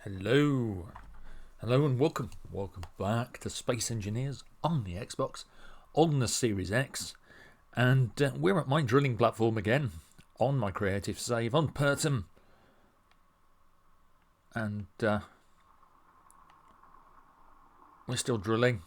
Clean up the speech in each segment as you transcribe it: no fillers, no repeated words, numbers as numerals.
Hello, hello, and welcome back to Space Engineers on the Xbox, on the Series X, and we're at my drilling platform again, on my creative save, on Pertum, and we're still drilling.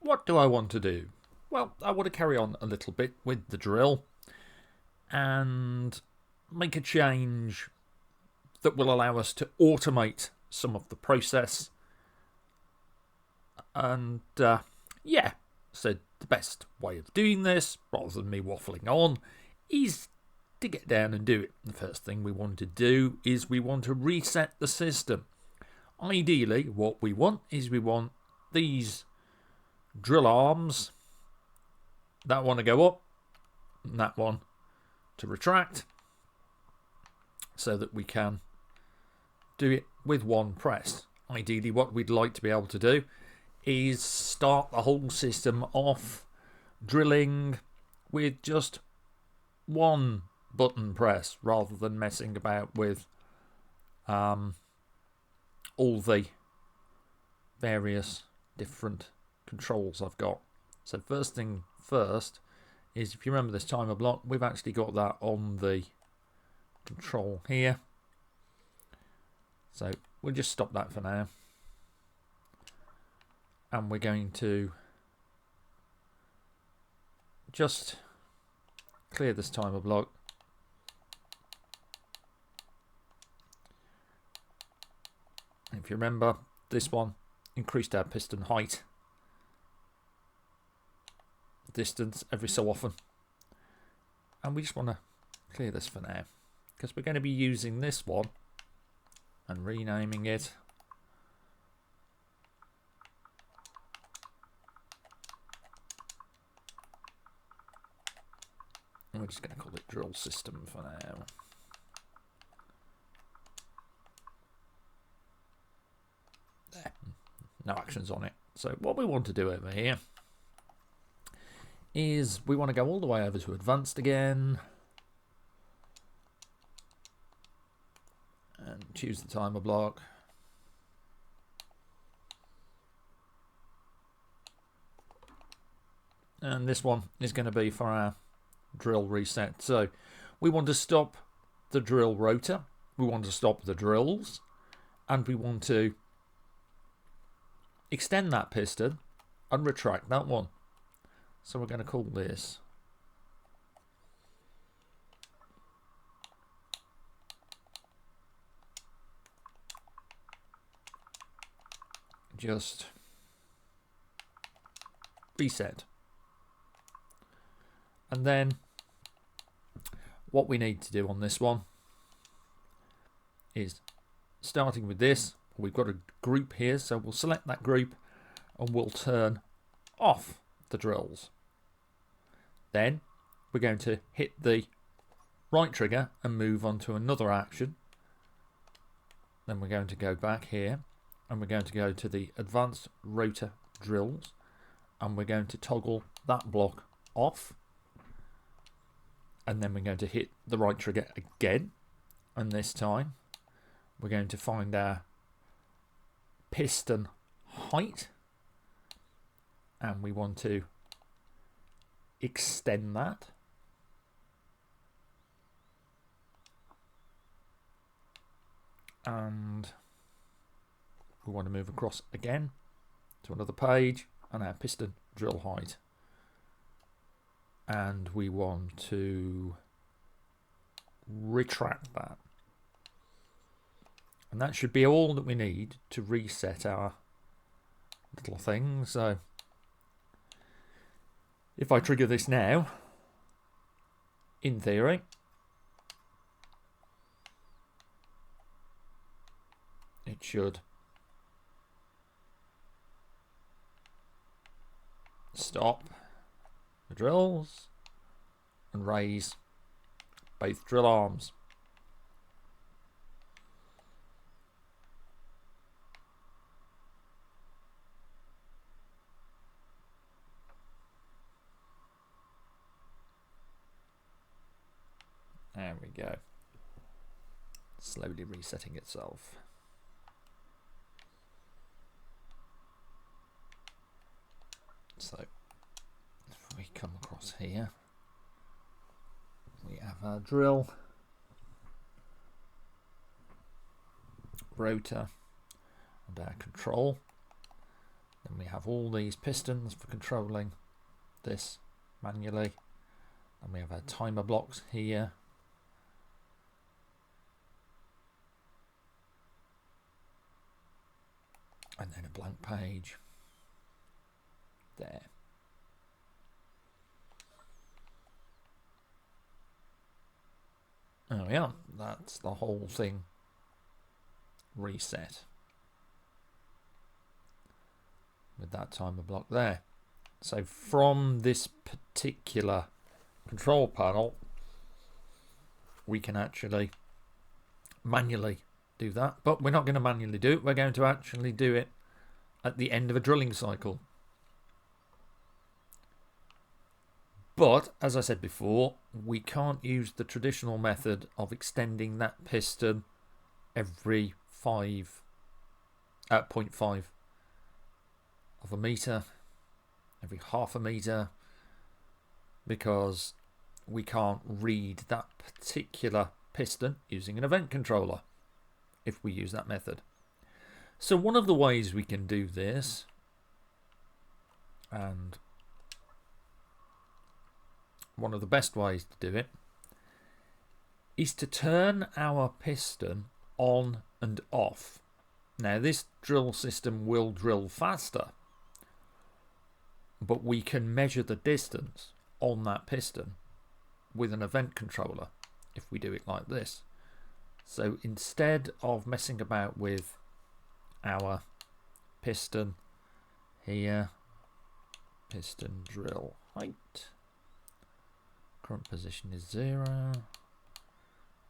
What do I want to do? Well, I want to carry on a little bit with the drill, and make a change that will allow us to automate some of the process. And yeah, so the best way of doing this, rather than me waffling on, is to get down and do it. The first thing we want to do is we want to reset the system. Ideally, what we want is we want these drill arms, that one to go up, and that one to retract, so that we can do it with one press. Ideally, what we'd like to be able to do is start the whole system off drilling with just one button press, rather than messing about with all the various different controls I've got. So first thing first is, if you remember this timer block, we've actually got that on the control here. So we'll just stop that for now. And we're going to just clear this timer block. If you remember, this one increased our piston height, distance every so often. And we just want to clear this for now, because we're going to be using this one and renaming it. And we're just going to call it drill system for now. There. No actions on it. So what we want to do over here is we want to go all the way over to advanced again and choose the timer block. And this one is going to be for our drill reset. So we want to stop the drill rotor, we want to stop the drills, and we want to extend that piston and retract that one. So we're going to call this just reset. And then what we need to do on this one is, starting with this, we've got a group here, so we'll select that group and we'll turn off the drills. Then we're going to hit the right trigger and move on to another action. Then we're going to go back here and we're going to go to the advanced rotor drills, and we're going to toggle that block off. And then we're going to hit the right trigger again, and this time we're going to find our piston height, and we want to extend that. And we want to move across again to another page, and our piston drill height. And we want to retract that. And that should be all that we need to reset our little thing. So if I trigger this now, in theory, it should stop the drills and raise both drill arms. There we go. Slowly resetting itself. So if we come across here, we have our drill, rotor, and our control. Then we have all these pistons for controlling this manually. And we have our timer blocks here. And then a blank page there. There we are. That's the whole thing reset with that timer block there. So from this particular control panel, we can actually manually do that, but we're not going to manually do it. We're going to actually do it at the end of a drilling cycle. But as I said before, we can't use the traditional method of extending that piston every 0.5 of a meter, every half a meter, because we can't read that particular piston using an event controller if we use that method. So one of the ways we can do this, and one of the best ways to do it, is to turn our piston on and off. Now this drill system will drill faster, but we can measure the distance on that piston with an event controller if we do it like this. So instead of messing about with our piston here, piston drill height, current position is 0,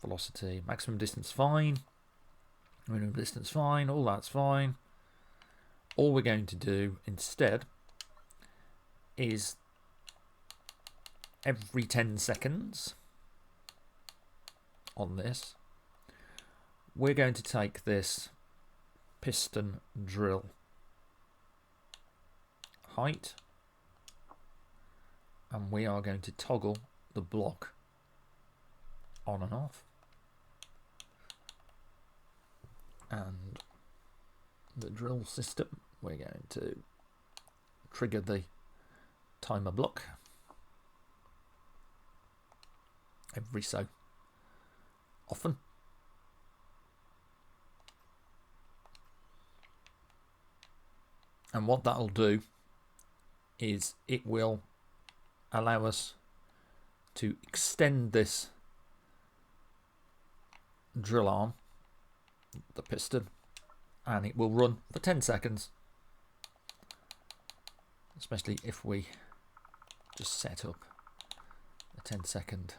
velocity, maximum distance fine, minimum distance fine, all that's fine. All we're going to do instead is every 10 seconds on this, we're going to take this piston drill height and we are going to toggle the block on and off, and the drill system, we're going to trigger the timer block every so often. And what that'll do is it will allow us to extend this drill arm, the piston, and it will run for 10 seconds, especially if we just set up a 10-second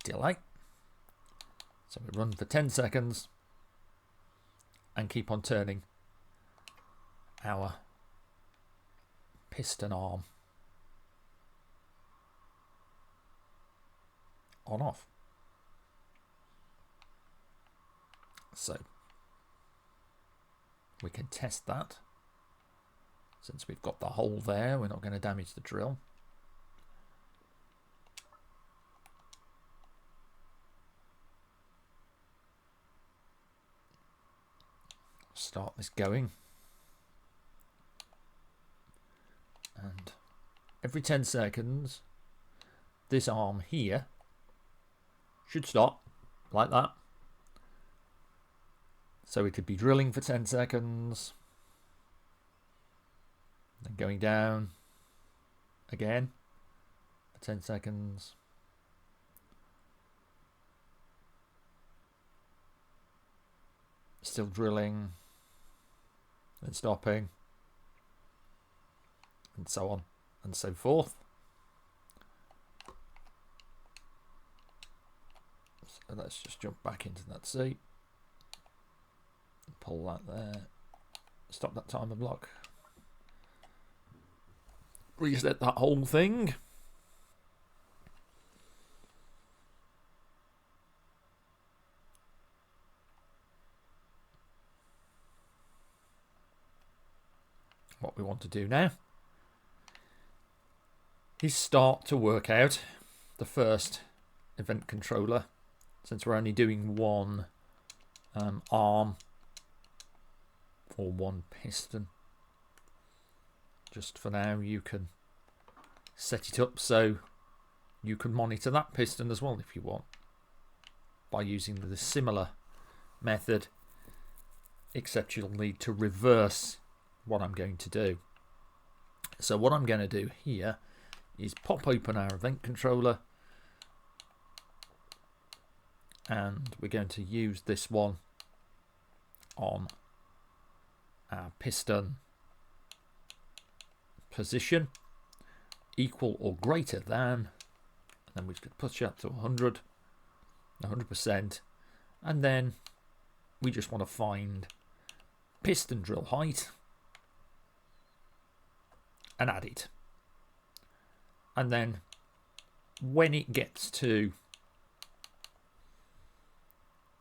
delay. So we run for 10 seconds and keep on turning our piston arm on off. So we can test that. Since we've got the hole there, we're not going to damage the drill. Start this going. And every 10 seconds, this arm here should stop, like that. So we could be drilling for 10 seconds, then going down again for 10 seconds. Still drilling, then stopping, and so on and so forth. So let's just jump back into that seat, pull that there, stop that timer block, reset that whole thing, What we want to do now is start to work out the first event controller, since we're only doing one arm or one piston. Just for now, you can set it up so you can monitor that piston as well if you want, by using the similar method, except you'll need to reverse what I'm going to do. So what I'm going to do here is pop open our event controller, and we're going to use this one on our piston position, equal or greater than, and then we could push up to 100%, and then we just want to find piston drill height and add it. And then when it gets to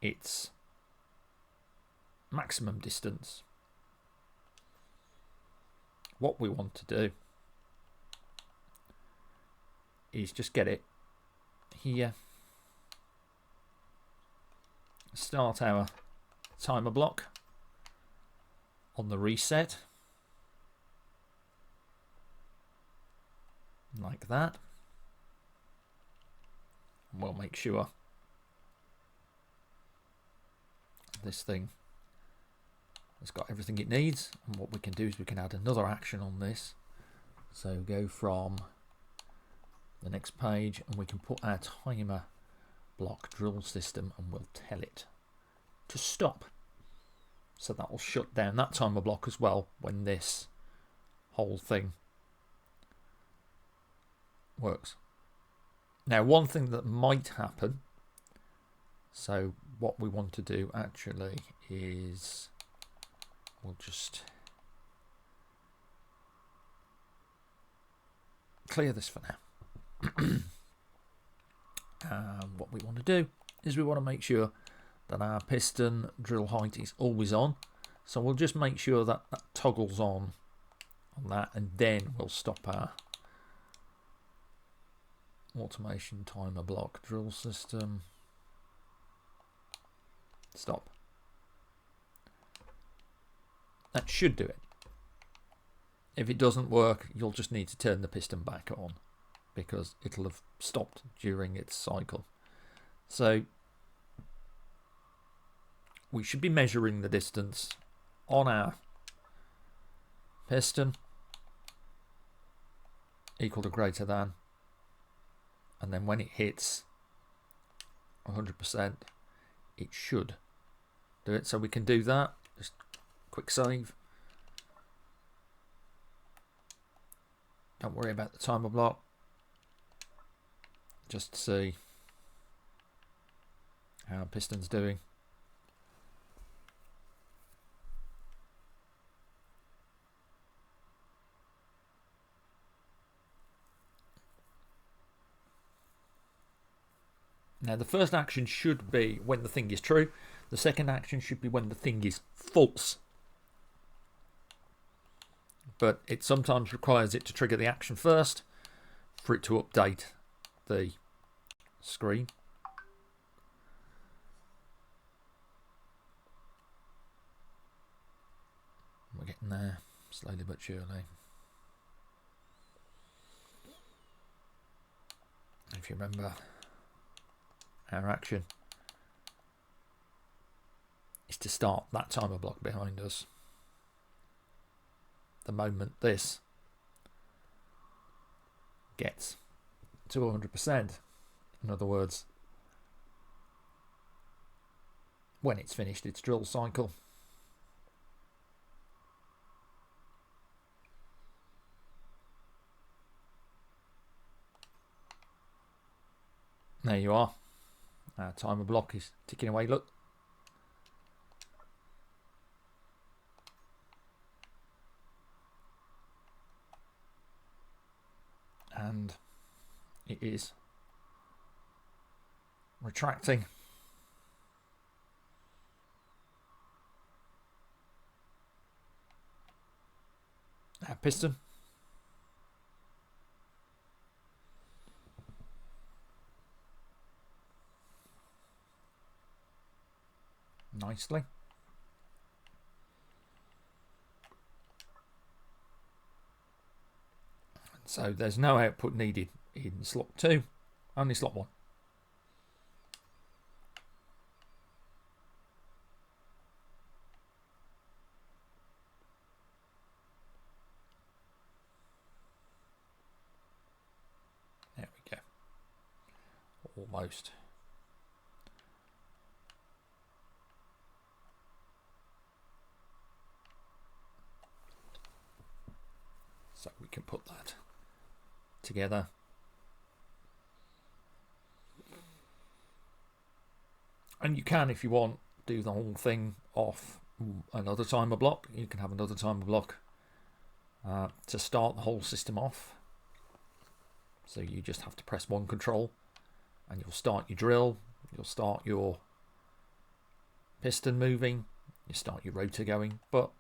its maximum distance, what we want to do is just get it here, start our timer block on the reset, like that. And we'll make sure this thing has got everything it needs, and what we can do is we can add another action on this. So go from the next page and we can put our timer block drill system, and we'll tell it to stop. So that will shut down that timer block as well when this whole thing works. Now, one thing that might happen, so what we want to do actually is we'll just clear this for now. What we want to do is we want to make sure that our piston drill height is always on. So we'll just make sure that that toggles on that, and then we'll stop our automation timer block drill system. Stop. That should do it. If it doesn't work, you'll just need to turn the piston back on, because it'll have stopped during its cycle. So we should be measuring the distance on our piston, equal to greater than, and then when it hits 100%, it should do it. So we can do that. Just quick save. Don't worry about the timer block. Just to see how our piston's doing. Now, the first action should be when the thing is true. The second action should be when the thing is false. But it sometimes requires it to trigger the action first for it to update the screen. We're getting there, slowly but surely. If you remember, our action is to start that timer block behind us the moment this gets to 100%. In other words, when it's finished its drill cycle. There you are. Our timer block is ticking away, look. And it is retracting. our piston. Nicely. So there's no output needed in slot 2, only slot 1. There we go. Almost. So we can put that together. And you can, if you want, do the whole thing off another timer block. You can have another timer block to start the whole system off. So you just have to press one control and you'll start your drill, you'll start your piston moving, you start your rotor going. But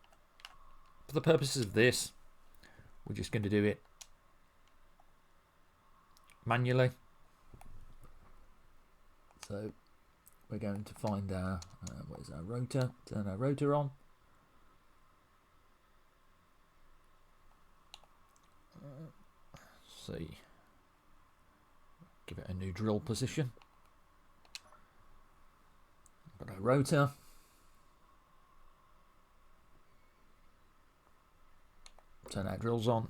for the purposes of this, we're just going to do it manually. So we're going to find our, where's our rotor? Turn our rotor on. See. Give it a new drill position. Got our rotor. Turn our drills on.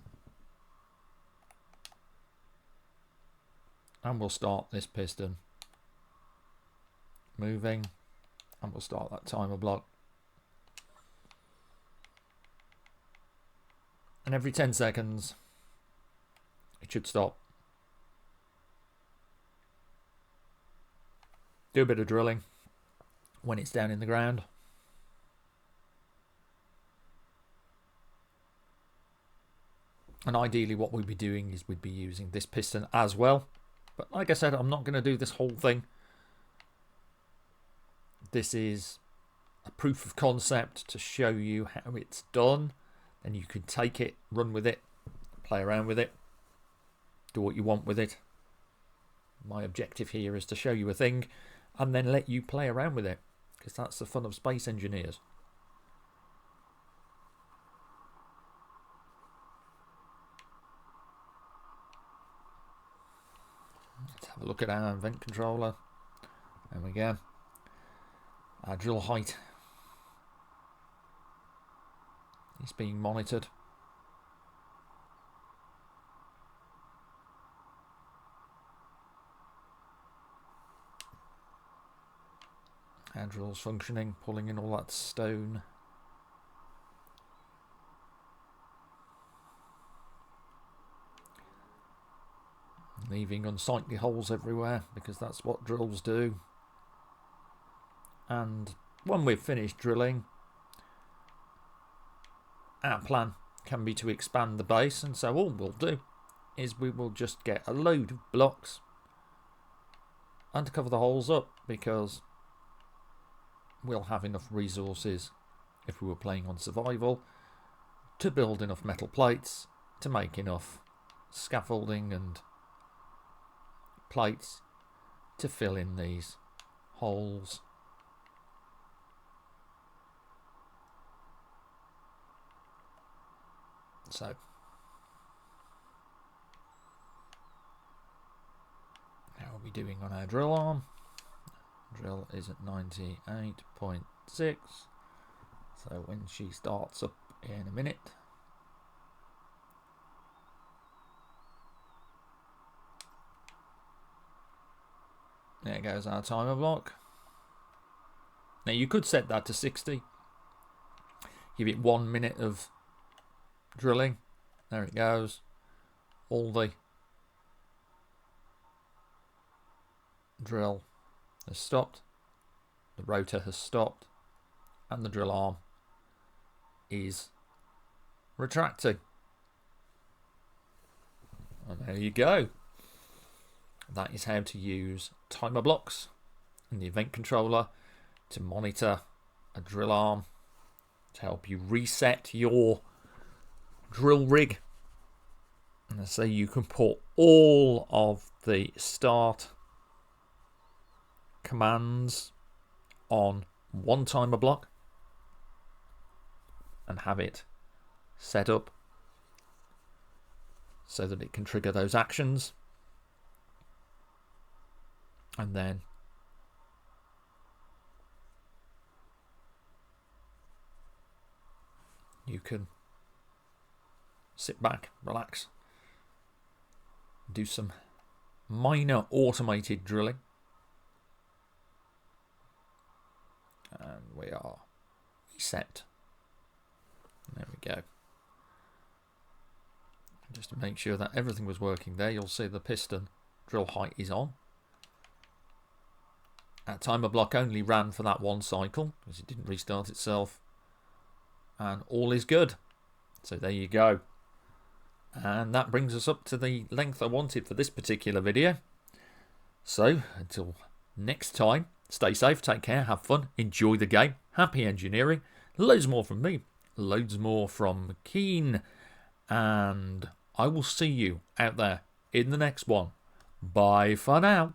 And we'll start this piston moving. And we'll start that timer block. And every 10 seconds, it should stop. Do a bit of drilling when it's down in the ground. And ideally what we'd be doing is we'd be using this piston as well. But like I said, I'm not going to do this whole thing. This is a proof of concept to show you how it's done. And you can take it, run with it, play around with it, do what you want with it. My objective here is to show you a thing and then let you play around with it, because that's the fun of space engineers. Let's have a look at our vent controller. There we go. Our drill height is being monitored. Our drill's functioning, pulling in all that stone. Leaving unsightly holes everywhere, because that's what drills do. And when we've finished drilling, our plan can be to expand the base, and so all we'll do is we will just get a load of blocks and to cover the holes up, because we'll have enough resources, if we were playing on survival, to build enough metal plates to make enough scaffolding and plates to fill in these holes. So how are we doing on our drill arm? Drill is at 98.6, so when she starts up in a minute, there goes our timer block. Now you could set that to 60, give it 1 minute of drilling. There it goes. All the drill has stopped, the rotor has stopped, and the drill arm is retracting. And there you go. That is how to use timer blocks in the event controller to monitor a drill arm, to help you reset your drill rig. And so you can put all of the start commands on one timer block and have it set up so that it can trigger those actions. And then you can sit back, relax, do some minor automated drilling. And we are reset. There we go. Just to make sure that everything was working there, you'll see the piston drill height is on. That timer block only ran for that one cycle because it didn't restart itself. And all is good. So there you go. And that brings us up to the length I wanted for this particular video. So until next time, stay safe, take care, have fun, enjoy the game, happy engineering. Loads more from me, loads more from Keen. And I will see you out there in the next one. Bye for now.